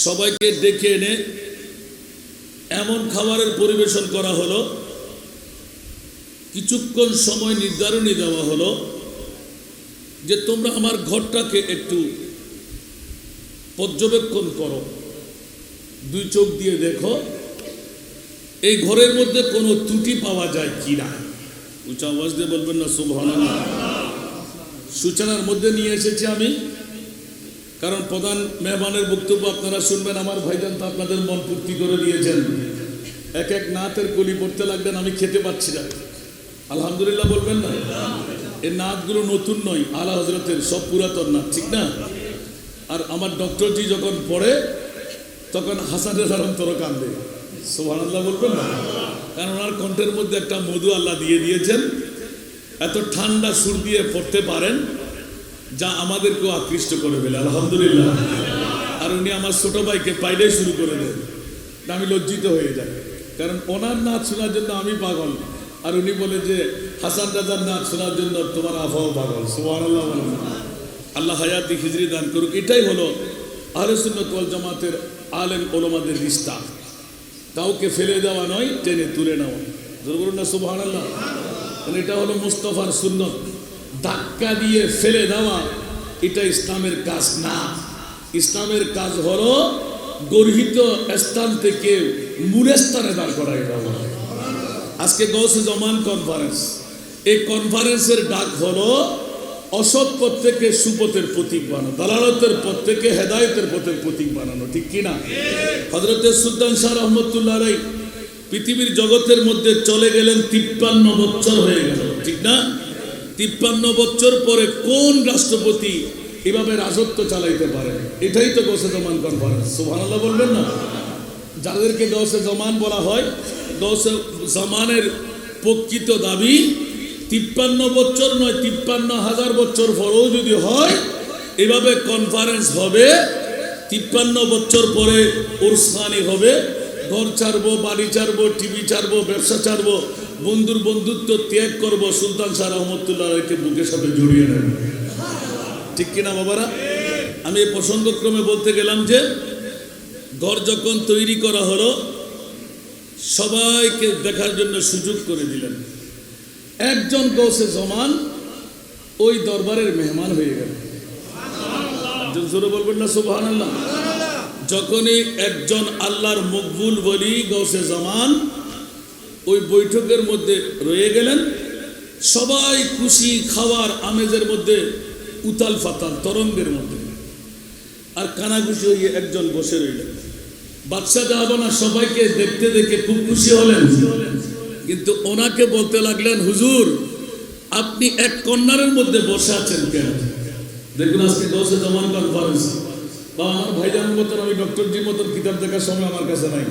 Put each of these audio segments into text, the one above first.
সবাইকে ডেকে এনে এমন খাবারের পরিবেশন করা হলো, কিছুক্ষণ সময় নির্ধারণী দেওয়া হলো যে তোমরা আমার ঘরটাকে একটু পর্যবেক্ষণ করো, দুই চোখ দিয়ে দেখো এই ঘরের মধ্যে কোনো ত্রুটি পাওয়া যায় কিনা। উঁচা আওয়াজ দিয়ে বলবেন না সুবহানাল্লাহ। সূচনার মধ্যে নিয়ে এসেছি আমি, কারণ প্রধান মেহমানের বক্তব্য আপনারা শুনবেন। আমার ভাইজান তো আপনাদের মন পূর্তি করে দিয়েছেন, এক এক নাতের কলি পড়তে লাগলেন, আমি খেতে পাচ্ছি না। আলহামদুলিল্লাহ বলবেন না? এই নাতগুলো নতুন নয়, আলা হজরতের সব পুরাতন নাত, ঠিক না? আর আমার ডক্টরজি যখন পড়ে তখন হাসান রেজার অন্তর কান্দে। সুবহানাল্লাহ বলবেন না? কারণ ওনার কণ্ঠের মধ্যে একটা মধু আল্লাহ দিয়ে দিয়েছেন, এত ঠান্ডা সুর দিয়ে পড়তে পারেন যা আমাদেরকেও আকৃষ্ট করে ফেলে। আলহামদুলিল্লাহ। আর উনি আমার ছোট ভাইকে পাইলেই শুরু করে দেন, আমি লজ্জিত হয়ে যাই, কারণ ওনার নাচ শোনার জন্য আমি পাগল, আর উনি বলে যে হাসান রাজার নাচ শোনার জন্য তোমার আবহাওয়া পাগল। সুবহানাল্লাহ বলেন। আল্লাহ হায়াতি খিজরি দান করুক। এটাই হলো আহলে সুন্নাত ওয়াল জামাতের আলেম ওলামাদের রিশতা, কাউকে ফেলে দেওয়া নয়, টেনে তুলে নেওয়া। জোর বলুন না সুবহানাল্লাহ। এটা হলো মুস্তাফার সুন্নত। ধাক্কা দিয়ে ফেলে দেওয়া এটা ইসলামের কাজ না। ইসলামের কাজ হলো গর্হিত স্থান থেকে মূল স্থানে দাঁড় করাই দেওয়া। আজকে গৌসে জমান কনফারেন্স, এই কনফারেন্সের ডাক হলো অসৎ পথ থেকে সুপথের প্রতীক বানানো, দালালতের পথ থেকে হেদায়েতের পথের প্রতীক বানানো, ঠিক কিনা? হযরতে সুলতান শাহ রহমতুল্লাহ আলাইহি পৃথিবীর জগতের মধ্যে চলে গেলেন, 53 বছর হয়ে গেল, ঠিক না? 53 বছর পরে কোন রাষ্ট্রপতি এভাবে রাজত্ব চালাইতে পারে? এটাই তো গৌসে জমান কনফারেন্স। সুবহানাল্লাহ বলবেন না? যাদেরকে গৌসে জমান বলা হয়, গৌসে জমানের প্রকৃত দাবি 53 বছর নয়, 53,000 বছর পরেও যদি হয় এভাবে কনফারেন্স হবে, 53 বছর পরে উরসানি হবে, ঘর ছাড়বো, বাড়ি ছাড়বো, টিভি ছাড়বো, ব্যবসা ছাড়বো, বন্ধুর বন্ধুত্ব ত্যাগ করবো, সুলতান শাহ রহমতুল্লাহ আলাইহিকে বুকের সাথে জড়িয়ে নেব, ঠিক কিনা বাবারা? আমি এই প্রসঙ্গক্রমে বলতে গেলাম যে ঘর যখন তৈরি করা হলো, সবাইকে দেখার জন্য সুযোগ করে দিলেন। একজন গৌসে জমান ওই দরবারের মেহমান হয়ে গেল। জোরে বলবেন না সুবহানাল্লাহ? যখনই একজন আল্লাহর মকবুল বলি গৌসে জমান ওই বৈঠকের মধ্যে রয়ে গেলেন, সবাই খুশি, খাওয়ার আমেজের মধ্যে উতাল ফাতাল তরঙ্গের মধ্যে, আর কানাঘুষি হয়ে একজন বসে রইলেন। বাদশাহ জাহাবনা সবাইকে দেখতে দেখে খুব খুশি হলেন, কিন্তু ওনাকে বলতে লাগলেন, হুজুর আপনি এক কর্নারের মধ্যে বসে আছেন কেন? দেখুন আজকে গৌসে জমান কনফারেন্স, বা আমার ভাইজানের মতন, আমি ডক্টরজির মতন কিতাব দেখার সময় আমার কাছে নাই,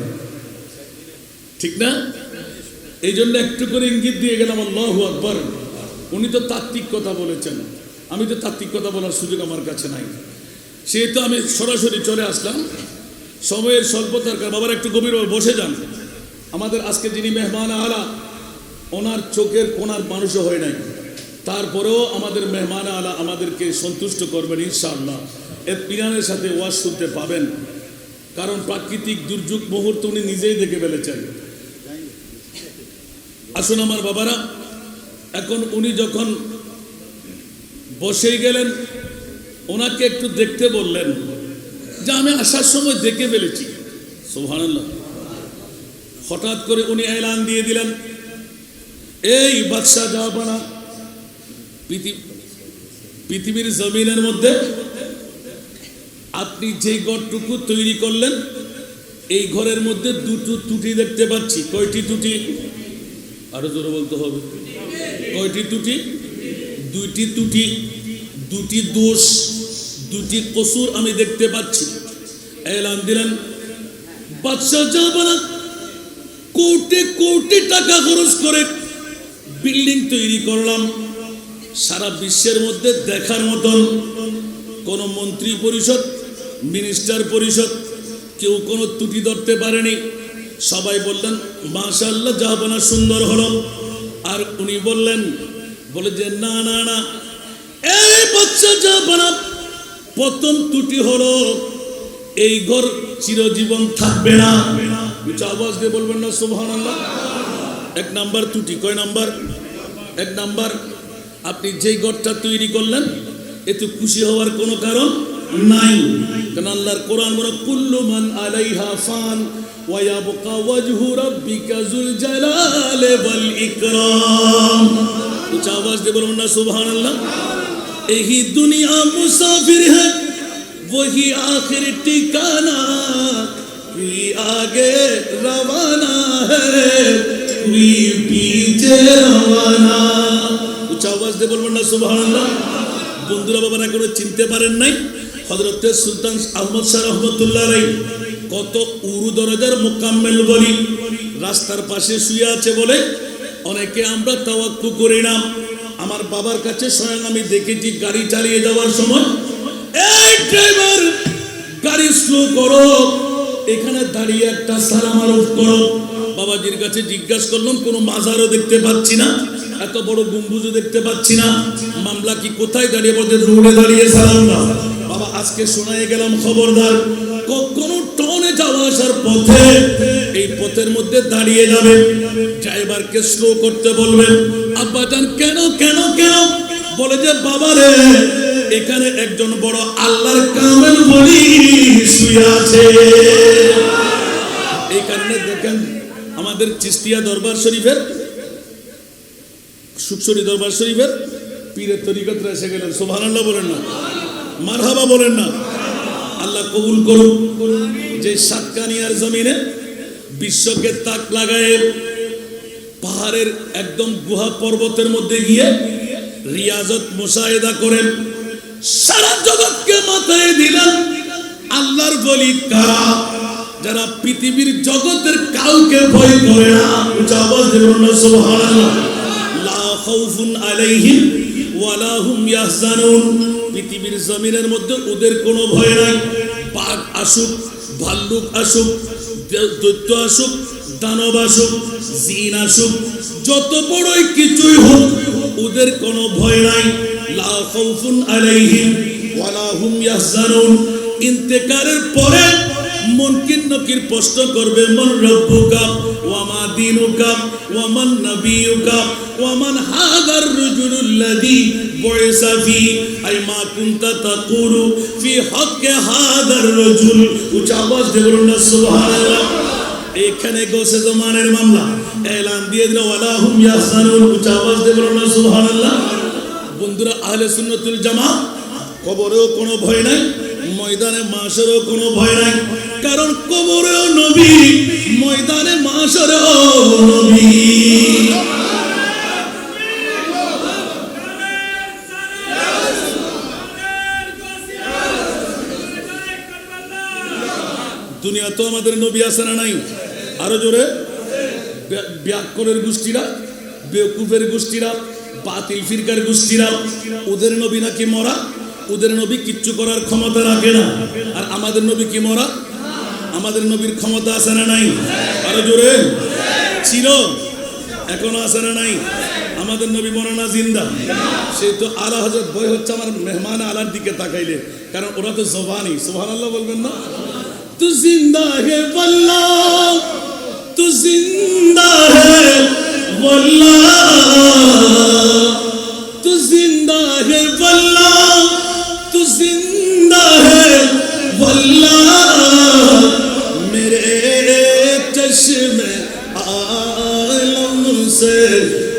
ঠিক না? এই জন্য একটু করে ইঙ্গিত দিয়ে গেলাম, আল্লাহু আকবার। উনি তো তাত্ত্বিক কথা বলেছেন, আমি তো তাত্ত্বিক কথা বলার সুযোগ আমার কাছে নাই, সেহেতু আমি সরাসরি চলে আসলাম। সময়ের স্বল্পতার কারণে বাবার একটু গভীরভাবে বসে যান। আমাদের আজকে যিনি মেহমান আলা, ওনার চোখের কোনার মানুষও হয় নাই, তারপরেও আমাদের মেহমান আলা আমাদেরকে সন্তুষ্ট করবেন ইনশাআল্লাহ। এর পিরানের সাথে ওয়াজ শুনতে পাবেন, কারণ প্রাকৃতিক দুর্যোগ মুহূর্ত উনি নিজেই দেখে ফেলেছেন। আসুন আমার বাবারা, এখন উনি যখন বসেই গেলেন, ওনাকে একটু দেখতে বললেন যে আমি আসার সময় দেখে ফেলেছি। সুবহানাল্লাহ। হঠাৎ করে উনি এলান দিয়ে দিলেন, এই বাদশাহ জাহাবনা, পৃথিবীর জমিনের মধ্যে আপনি যে ঘরটুকু তৈরি করলেন, এই ঘরের মধ্যে দুটো ত্রুটি দেখতে পাচ্ছি। কয়টি ত্রুটি? আরো জোরে বলতে হবে। কয়টি ত্রুটি? দুইটি ত্রুটি, দুটি দোষ, দুটি কসুর আমি দেখতে পাচ্ছি। এলান দিলেন, বাদশাহ জাহাবনা কোটি কোটি টাকা খরচ করে বিল্ডিং তৈরি করলাম, সারা বিশ্বের মধ্যে দেখার মতন কোন মন্ত্রী পরিষদ, মিনিস্টার পরিষদ কেউ কোনো ত্রুটি ধরতে পারেনি। সবাই বললেন মাশাআল্লাহ জাহাবনা সুন্দর হলো। আর উনি বললেন, বলে যে না না না, এই বাদশাহ জাহাবনা প্রথম ত্রুটি হলো এই ঘর চিরজীবন থাকবে না। উচ্চ আওয়াজ দিয়ে বলবেন না সুবহানাল্লাহ। এক নাম্বার ত্রুটি। কয় নাম্বার? এক নাম্বার, আপনি যেই ঘরটা তৈরি করলেন এতে খুশি হওয়ার কোনো কারণ নাই। কারণ আল্লাহর কোরআন বলে কুল্লু মান আলাইহা ফান ওয়া ইয়াবকা ওয়াজহু রাব্বিকা যুল জালালি ওয়াল ইকরাম। উচ্চ আওয়াজ দিয়ে বলবেন না সুবহানাল্লাহ। यही दुनिया मुसाफिर है वही आखिर ठिकाना, कोई आगे रवाना है कोई पीछे रवाना। উচ্চ আওয়াজ দিয়ে বলবেন না সুবহানাল্লাহ। বন্ধুরা বাবারা কোনো চিনতে পারেন নাই হযরত সুলতান আহমদ শাহ রহমাতুল্লাহ আলাইহি কত উরু দরজার মুকাম্মেল বলি রাস্তার পাশে শুয়ে আছে বলে অনেকে আমরা তাওয়াক্কু করি না। আমার বাবার কাছে স্বয়ং আমি দেখেছি গাড়ি চালিয়ে যাওয়ার সময়, এই ড্রাইভার গাড়ি স্লো করো, এখানে দাঁড়িয়ে একটা সালাম আরজ করো। বাবাজির কাছে জিজ্ঞাসা করলাম কোনো মাজারও দেখতে পাচ্ছি না, এত বড় গম্বুজও দেখতে পাচ্ছি না, মামলা কি কোথায় দাঁড়িয়ে? বলতে রোডে দাঁড়িয়ে সালাম দাও। বাবা আজকে শোনায় গেলাম খবরদার কখনো টাউনে যাওয়া আসার পথে এই পথের মধ্যে দাঁড়িয়ে যাবে, ড্রাইভারকে স্লো করতে বলবেন। আব্বা জান কেন কেন কেন? বলে যে বাবা রে এখানে একজন বড় আল্লাহর কামেল বলি শুয়ে আছে। এই কারণে দেখেন আমাদের চিস্তিয়া দরবার শরীফের সুকসরি দরবার শরীফের পীরের তরিকতরা এসে গেলেন। সুবহানাল্লাহ বলেন না, মারহাবা বলেন না। আল্লাহ কবুল করুন। যে সাতকানিয়ার জমিনে বিশ্বকে তাক লাগায় পাহাড়ের একদম গুহা পর্বতের মধ্যে গিয়ে রিয়াজত মুশাহিদা করেন, সারা জগৎকে মাথায় দিলেন আল্লাহর ওলি কারা? যারা পৃথিবীর জগতের কাউকে ভয় করে না। উচ্চ আওয়াজ দিয়ে বলুন না সুবহানাল্লাহ। লা খাউফুন আলাইহিম ওয়ালা হুম ইয়াহজানুন। পৃথিবীর জমিনের মধ্যে ওদের কোনো ভয় নাই। বাঘ আসুক, ভাল্লুক আসুক, দৈত্য আসুক, দানব আসুক, জিন আসুক, যত বড়ই কিছুই হোক ওদের কোনো ভয় নাই। লা খাউফুন আলাইহিম ওয়ালা হুম ইয়াহজানুন। ইন্তেকালের পরে মুনকির নকির প্রশ্ন করবে মান রব্বুকা ওয়া মা দীনুকা ওয়া মান নবিয়ুকা ওয়া মান হাদার রাজুলুল্লাযী বুইসা ফি আই মা কুনতা তাকুলু ফি হক্কে হাদার রাজুল। উচ্চ আওয়াজ দিয়ে বলুন না সুবহানাল্লাহ। এখানে গোসে জমানের মামলা এলান দিয়ে দিল ওয়ালা হুম ইয়াহজানুন। উচ্চ আওয়াজ দিয়ে বলুন না সুবহানাল্লাহ। বন্ধুরা আহলে সুন্নাতুল জামাত কবরেও কোনো ভয় নাই, ময়দানে মাশরেও কোনো ভয় নাই, কারণ কবরেও নবী, ময়দানে মাশরেও নবী। দুনিয়া তো আমাদের নবী আছে না নাই? আরো জোরে। ব্যাকরণের গোষ্ঠীরা, বেকুফের গোষ্ঠীরা, বাতিল ফিরকার গোষ্ঠীরা ওদের নবী নাকি মরা, ওদের নবী কিচ্ছু করার ক্ষমতা রাখে না। আর আমাদের নবী কি মরা? আমাদের নবীর ক্ষমতা আছে না নাই? আরো জোরে। ছিল, এখনো আছে না নাই? আমাদের নবী মরা না জিন্দা? সেই তো আলা হযরত ভয় হচ্ছে আমার মেহমান আলার দিকে তাকাইলে, কারণ ওরা তো জবানি। সুবহানাল্লাহ বলবেন না? তু জিন্দা হে ওয়াল্লাহ, তু জিন্দা হে ওয়াল্লাহ, তু জিন্দা হে ওয়াল্লাহ, তু জিন্দা হে ওয়াল্লাহ, মেরে চশ্মে आलम से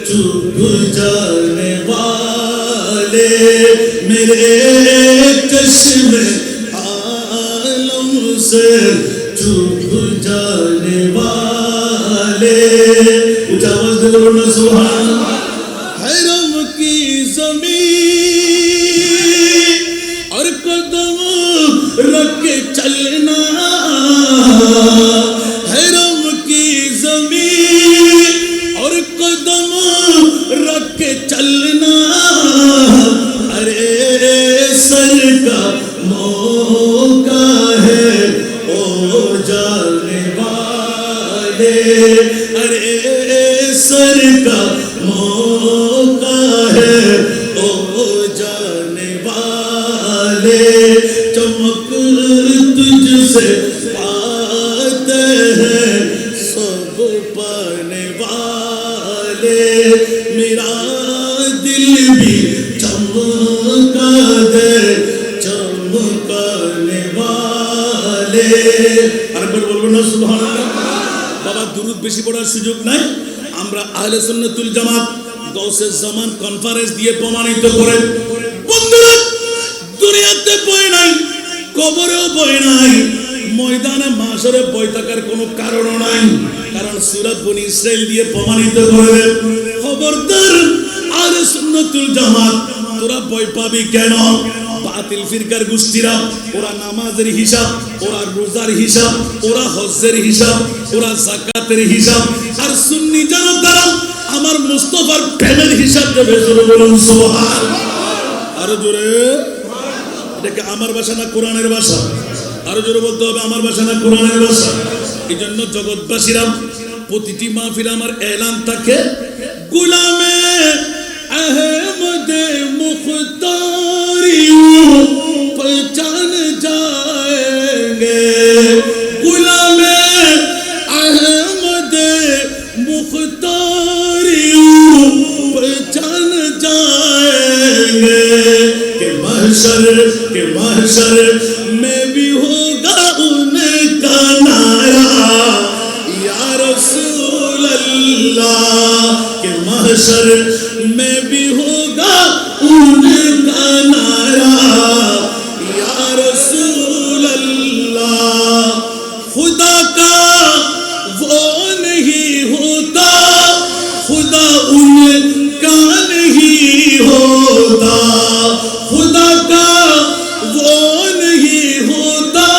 चुप जाने वाले, मेरे चश्मे आलम से चुप जाने वाले। ऊंचा आवाज दे बोलो सुभान। हरम की ज़मीन और कदम रख के चलना, चलना, अरे सर का मौका है ओ जाने वाले, अरे सर का मौका है ओ जाने वाले। चमक तुझ तुझसे पाते हैं सब पाने वाले, मेरा दिल भी चमका दे चमकाने वाले। আরেকবার বলবো না সুবহানাল্লাহ। বাবা দুরূদ বেশি পড়ার সুযোগ নাই। আমরা আহলে সুন্নাতুল জামাত গৌসে জামান কনফারেন্স দিয়ে প্রমাণিত করে, বন্ধুরা দুনিয়াতে বই নাই, কবরেও বই নাই, ময়দানে মাশরে বই থাকার কোনো কারণ নাই। কারণ সূরা বনী ইসরাইল দিয়ে প্রমাণিত করে, খবরদার আহলে সুন্নাতুল জামাত তোরা বই পাবি কেন? বাতিল ফিরকার গোষ্ঠীরা ওরা নামাজের হিসাব, ওরা রোজার হিসাব, ওরা হজ্জের হিসাব, ওরা যাকাতের হিসাব, আর সুন্নি জনতারা আমার মুস্তাফার প্রেমের হিসাব দেবে। জোরে বলুন সুবহানাল্লাহ। আরো জোরে। এটা কি আমার ভাষা না কোরআনের ভাষা? আরো জোরে বলতে হবে, আমার ভাষা না কোরআনের ভাষা? এই জন্য জগৎবাসীরা প্রতিটি মাহফিলে আমার এলান থাকে, গোলামে আহমদে মুখতারিও পহচান जाएंगे, गुलामे अहमदे मुख्तारियो पहचान जाएंगे, कि महशर में भी होगा उनका नारा या रसूल अल्लाह, कि महशर में भी होगा उनका नारा या रसूल अल्लाह। खुदा का वो नहीं होता, खुदा उनका नहीं होता, खुदा का वो नहीं होता,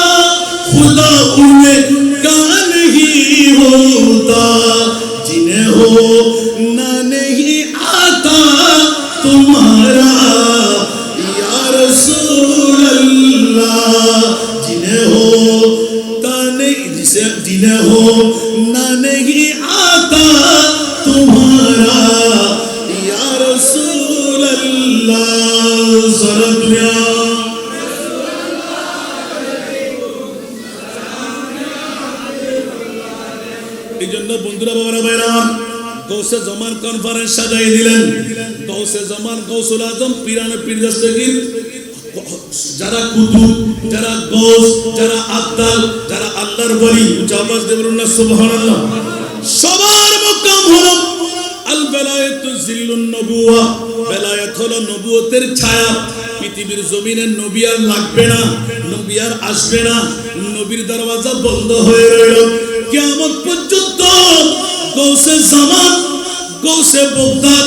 खुदा उनका नहीं होता, जिन्हें हो ना नहीं आता तुम्हारा या रसूल अल्लाह, जिन्हें हो जिन्हें हो ना नहीं आता तुम्हारा या रसूल अल्लाह। सारा दुनिया এই জন্য বন্ধুরা বাবারা ভাইরা গৌসে জামান কনফারেন্স সাজাই দিলেন। গৌসে জামান গৌসুল আজম পীরানে পীর দস্তগীর, যারা কুতুব, যারা গৌস, যারা আব্দাল, যারা আল্লাহর ওলি, আওয়াজ দিয়ে বলুন না সুবহানাল্লাহ। সবার মুকাম হলো আল বেলায়েতু জিল্লুন নবুওয়া, বেলায়েত হলো নবুয়তের ছায়া। পৃথিবীর জমিনে নবী আর লাগবে না, নবী আর আসবে না, নবীর দরওয়াজা বন্ধ হয়ে রইল কিয়ামত পর্যন্ত। গৌসে জামান, গৌসে বগদাদ,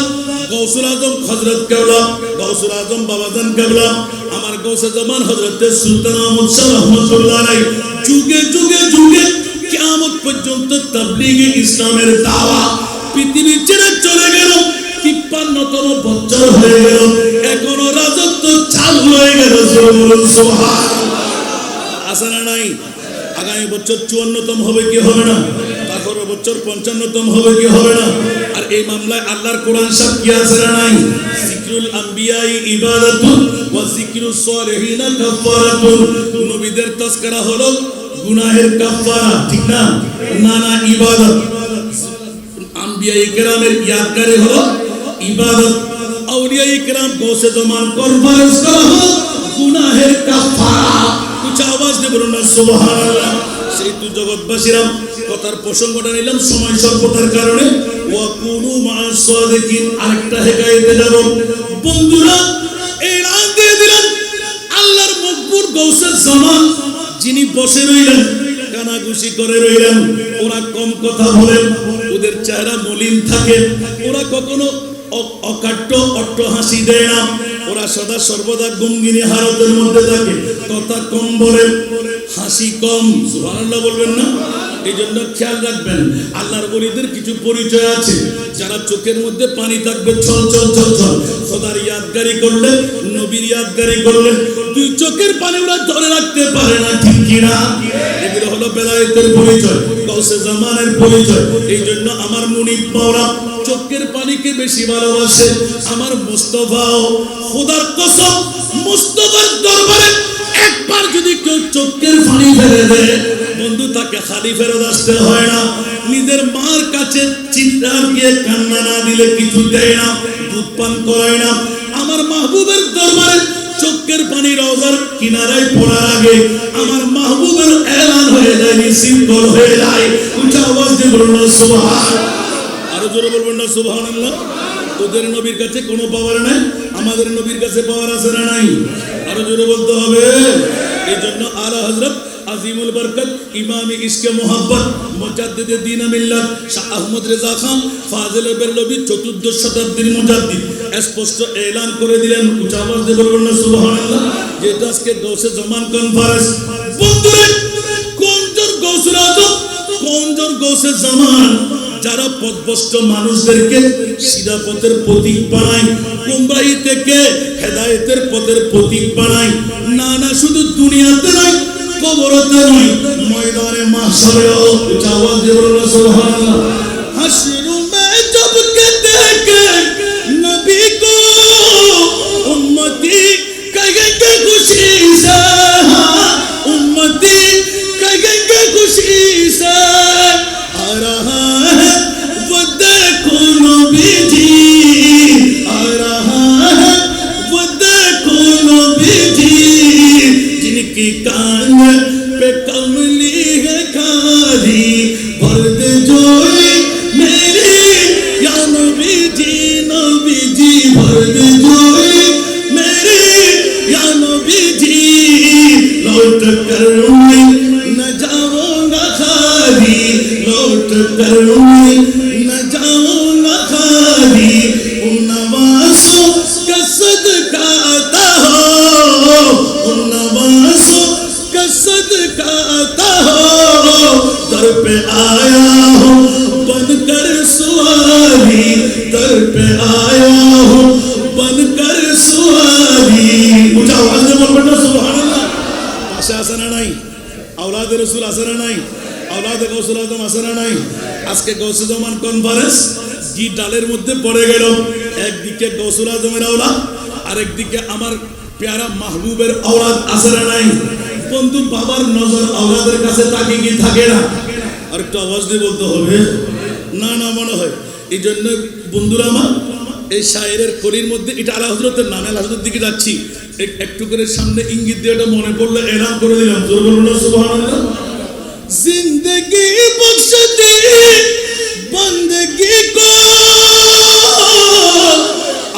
গৌসুল আজম হযরত কেবলা, গৌসুল আজম বাবাজান কেবলা, আমার গৌসে জামান হযরত সুলতান আহমদ শাহ রহমাতুল্লাহ আলাইহি যুগে যুগে যুগে কিয়ামত পর্যন্ত তাবলীগে ইসলামের দাওয়া পৃথিবী ছেড়ে চলে গেল। 53তম বছর হয়ে গেল, এখনো রাজত্ব চালু হয়ে গেল। সুবহানাল্লাহ। আছে না নাই? আগামী বছর 54তম হবে কি হবে না? তারপর বছর 55তম হবে কি হবে না? আর এই মামলায় আল্লাহর কোরআন সাক্ষী আছে না নাই? যিকরুল আম্বিয়াই ইবাদাতুন ওয়া যিকরুস সালিহিনা কাফারাতুন। নবীদের তাজকিরা হলো গুনাহের কাফারা, ঠিক না? না না, ইবাদত। আম্বিয়াই কেরামের ইয়াদগারি হলো ইবাদত। আউলিয়াই কেরাম গৌসে জামান কনফারেন্স করা হলো গুনাহের কাফারা। উচ্চ আওয়াজ দিয়ে বলুন না সুবহানাল্লাহ। সেই তো জগৎবাসীরা কথার প্রসঙ্গটা নিলাম সময় স্বল্পতার কারণে। ওয়া কুনু মা'আস সাদিকিন। আরেকটা হেকায়েতে যাব বন্ধুরা। এলান দিয়ে দিলেন আল্লাহর মকবুল গৌসে জামান যিনি বসে রইলেন, কানাঘুষি করে রইলেন। ওরা কম কথা বলেন, ওদের চেহারা মলিন থাকে, ওরা কখনো অকাট্য অট্ট হাসি দেয় না, ওরা সদা সর্বদা গম্ভীর হালতের মধ্যে থাকে, কথা কম বলেন, হাসি কম। সুবহানাল্লাহ বলবেন না? এই জন্য খেয়াল রাখবেন আল্লাহর ওলিদের কিছু পরিচয় আছে। যারা চোখের মধ্যে পানি থাকবে ছল ছল ছল ছল, খোদার ইয়াদগারি করলে, নবীর ইয়াদগারি করলে দুই চোখের পানি ওরা ধরে রাখতে পারে না, ঠিক কি না? এগুলো হলো বেলায়েতের পরিচয়, গৌসে জামানের পরিচয়। এই জন্য আমার মুনিব মাওলা চোখের পানিকে বেশি ভালোবাসে। আমার মুস্তাফাও খোদার কসম মুস্তাফার দরবারে একবার যদি কেউ চোখের পানি ফেলে দেয় বন্ধু তাকে খালি ফেরত আসতে হয় না। নিজের মার কাছে চিৎকার দিয়ে কান্না না দিলে কিছু দেয় না, দুধ পান করায় না। আমার মাহবুবের দরবারে চোখের পানি রওজার কিনারায় পড়ার আগে আমার মাহবুবের এলান হয়ে যায়, সিম্বল হয়ে যায়। উচ্চ আওয়াজ দিয়ে বলুন না সুবহান। আরো জোরে বলবেন না সুবহানাল্লাহ। তোদের নবীর কাছে কোনো পাওয়ার নাই, আমাদের নবীর কাছে পাওয়ার আছে না নাই? আরো জোরে বলতে হবে। এই জন্য আলা হযরত আজিমুল বরকত ইমাম ইশকে মোহাব্বত মুজাদ্দিদে দ্বীন মিল্লাত শাহ আহমদ রেজা খান ফাজিল বেরলভী 14 শতাব্দীর মুজাদ্দিদ স্পষ্ট এলান করে দিলেন, উচ্চ আওয়াজ দিয়ে বলবেন না সুবহানাল্লাহ, যে আজকে গৌসে জামান কনফারেন্স। বন্ধুরা, কোনজন গৌসুল আজম, কোনজন গৌসে জামান যারা পথভ্রষ্ট মানুষদেরকে সিধা পথের প্রতীক বানায়, গুমরাহি থেকে হেদায়েতের পথের প্রতীক বানায়। না না, শুধু দুনিয়াতে নয়, কবরতে নয়, ময়দানে মাহশরেও। উচ্চ আওয়াজ দিয়ে বলুন সুবহানাল্লাহ। হাশর মে জব কে দেখে নবী কো উম্মতি কহেंगे खुशी से, उम्मती कहेंगे खुशी से आ रहा है वो देखो नबी जी, आ रहा है वो देखो नबी जी, जिनकी कान पे कमली है खाली भर दे जोई मेरी या नबी जी भर दे जोई मेरी या नबी जी, लौट कर मैं न जाऊंगा खाली, लौट कर मैं न जाऊंगा खाली, उन नवासों का सदका आता हो, उन नवासों का सदका आता हो, दर पे आया हो बनकर सुवाली, दर पे आया हो बनकर सुवाली। उच्च आवाज में बोलবেন না সুবহানাল্লাহ। পাশে আছে না নাই? আওলাদে রাসূল আছে না নাই? আওলাদে গৌসুল আজম আছে না নাই? আজকে গৌসে জামান কনফারেন্স জি ডালের মধ্যে পড়ে গেল। একদিকে গৌসুল আজমের আওলাদ, আরেকদিকে আমার প্যারা মাহবুবের আওলাদ আছে না নাই? বন্ধু, বাবার নজর আওলাদের কাছে তাকে কি থাকে না? আর একটু আওয়াজ দিয়ে বলতে হবে না না, মনে হয়। এই জন্য বন্ধুরা আমার, এই শায়েরের কলির মধ্যে এটা আলা হযরতের নামে আলা হযরতের দিকে যাচ্ছি, একটু করে সামনে ইঙ্গিত দিয়ে এটা মনে পড়লে এলান করে দিলাম। জোরে বলুন না সুবহানাল্লাহ। जिंदगी बख्श दी बंदगी को,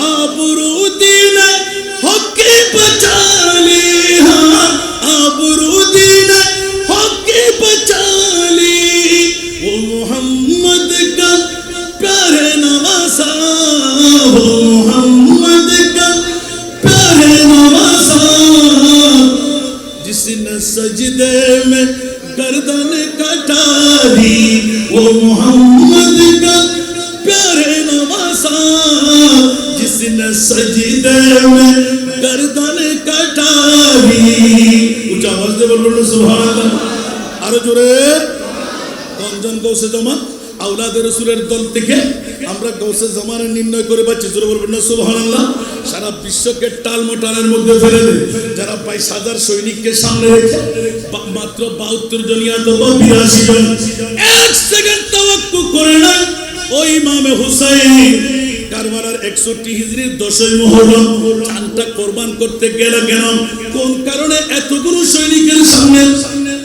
आबरू दीन हक बचा ली, हाँ आबरू दीन हक बचा ली, वो मोहम्मद का प्यारे नवासा, वो मोहम्मद का प्यारे नवासा, जिसने सजदे में गर्दन कटा दी, वो मोहम्मद का प्यारे नवासा, जिसने सजदे में गर्दन कटा दी। उच्च आवाज দিয়ে বলুন সুবহানাল্লাহ। আরো জোরে। কোনজন গৌসে জামান আওলাদে রাসূলের দল থেকে আমরা গৌসে জামানের নির্ণয় করে পাচ্ছি? জোরে বলবেন না সুবহানাল্লাহ। সারা বিশ্বকে টালমটালের মধ্যে ফেলে দেয় যারা 22,000 সৈনিককে সামনে রেখে মাত্র 72 জন অথবা 82 জন এক সেকেন্ড তাওয়াক্কু করে না। ওই ইমামে হুসাইন কারবালার 61 হিজরির 10ই মুহররম জানটা কুরবান করতে গেল কেন? কোন কারণে? এতগুলো সৈনিকের সামনে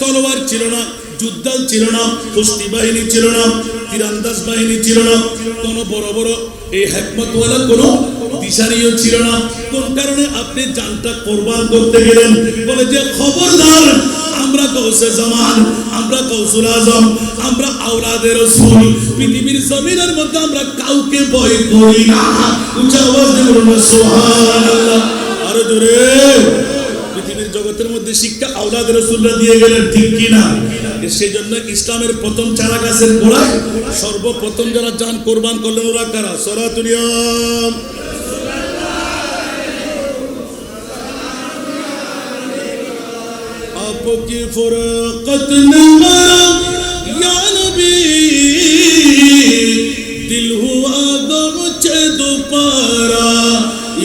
তলোয়ার ছিল না, যুদ্ধাল ছিল না, কুস্তি বাহিনী ছিল না, তীরন্দাজ বাহিনী ছিল না, কোন বড় বড় এই হিকমতওয়ালা কোন দিশারিও ছিল না। কোন কারণে আপনি জানটা কুরবান করতে গেলেন? বলে যে খবরদার, আমরা গৌসে জামান, আমরা গৌসুল আজম, আমরা আওলাদে রাসূল, পৃথিবীর জমিনের মধ্যে আমরা কাউকে ভয় করি না। উচ্চ আওয়াজ দিয়ে বলুন সুবহানাল্লাহ। আরো জোরে। পৃথিবীর জগতের মধ্যে শিক্ষা আওলাদে রাসূলরা দিয়ে গেলেন, ঠিক কি না? সেই জন্য ইসলামের প্রথম চারা গাছের গোড়ায় সর্বপ্রথম যারা জান কোরবান করলেন ওরা কারা? সরাতুনিয়াম आपकी फुरकत ने मरा या नबी, दिल हुआ गम चे दोपारा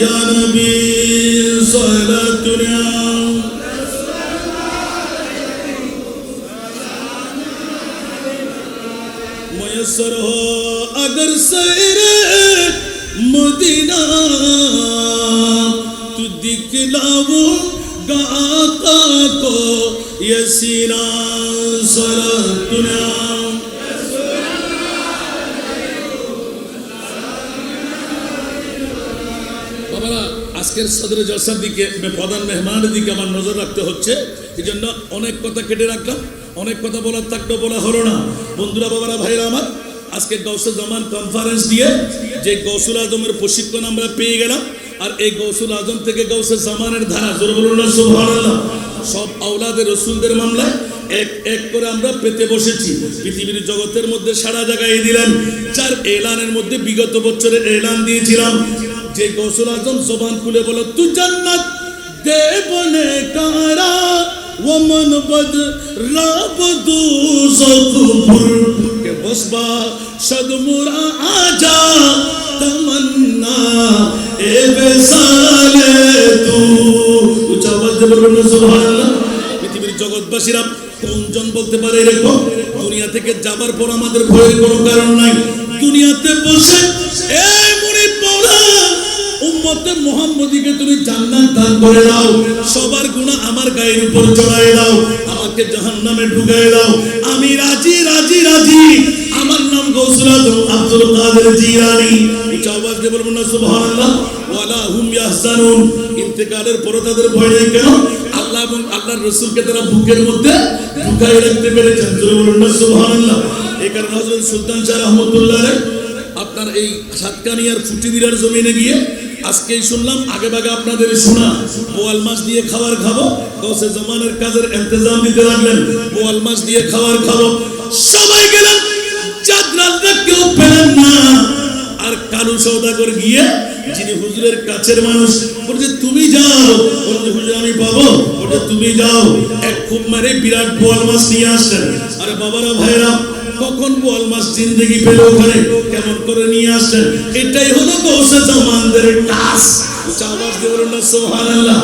या नबी सलातुनियाम। मयसर हो अगर सैरे मदीना तू दिखलाओ आका को ये सीना सरा दुनिया। বাবারা আজকের সদরে জলসার দিকে প্রধান মেহমানের দিকে আমার নজর রাখতে হচ্ছে, এই জন্য অনেক কথা কেটে রাখলাম, অনেক কথা বলার থাকলেও বলা হলো না। বন্ধুরা, বাবারা, ভাইরা আমার, আজকে গৌসে জামান কনফারেন্স দিয়ে যে গৌসুল আজমের প্রশিক্ষণ আমরা পেয়ে গেলাম, আর এই গৌসুল আজম থেকে গৌসে জামানের ধারা, জোরে বলুন না সুবহানাল্লাহ, সব আওলাদের রসুলদের মামলায় এক এক করে আমরা পেতে বসেছি। পৃথিবীর জগতের মধ্যে সারা জায়গায় দিলেন, যার এলানের মধ্যে বিগত বছরের এলান দিয়েছিলাম, যে গৌসুল আজম জবান খুলে বলো তু জান্নাত দে বনে কারা ওমন বদ রাব দুজখপুর কে বসবা সদমুরা আজা তমন্না এ বেসালে তু। উচ্চ আওয়াজ দিয়ে বলুন না সুবহানাল্লাহ। পৃথিবীর জগৎবাসীরা কোনজন বলতে পারে এরকম, দুনিয়া থেকে যাবার পর আমাদের ভয়ের কোনো কারণ নাই, দুনিয়াতে বসে এই মুরিদ মাওলা উম্মতে মুহাম্মদীকে তুমি জান্নাত দান করে দাও, সবার গুনাহ আমার গায়ের উপর চড়ায় দাও, আমাকে জাহান্নামে ঢুকায় দাও, আমি রাজি রাজি রাজি। আমার নাম গৌসুল আজম আব্দুল কাদের জিলানী। উচ্চ আওয়াজ দিয়ে বলুন না সুবহানাল্লাহ। ওয়ালা হুম ইয়াহজানুন, ইন্তেকালের পর তাদের ভয় নেই কেন? আল্লাহ এবং আল্লাহর রাসূলকে তারা বুকের মধ্যে ঢুকায় রাখতে পেরেছেন, জোরে বলুন না সুবহানাল্লাহ। এই কারণে হযরত সুলতান শাহ রহমাতুল্লাহ আলাইহি আপনার এই সাতকানিয়ার ফুটিবিরার জমিনে গিয়ে আজকেই শুনলাম, আগে ভাগে আপনাদের শোনা, বোয়াল মাছ দিয়ে খাবার খাবো, গৌসে জামানের কাজের ইন্তজাম দিতে লাগলেন, বোয়াল মাছ দিয়ে খাবার খাবো, সবাই গেলেন, চাঁদরাতটা কেউ পেলেন না। আর কালু সওদাগর গিয়ে, যিনি হুজুরের কাছের মানুষ, বলছে তুমি যাও, বলছে হুজুর আমি পাবো, বলছে তুমি যাও, এক খুব মারে বিরাট বোয়াল মাছ নিয়ে আসলেন। আরে বাবারা, ভাইরা, কখন বোয়াল মাছ জিন্দেগি পেল ওখানে, কেমন করে নিয়ে আসলেন? এটাই হলো গৌসে জামানদের টাস। আওয়াজ দিয়ে বলুন না সুবহানাল্লাহ।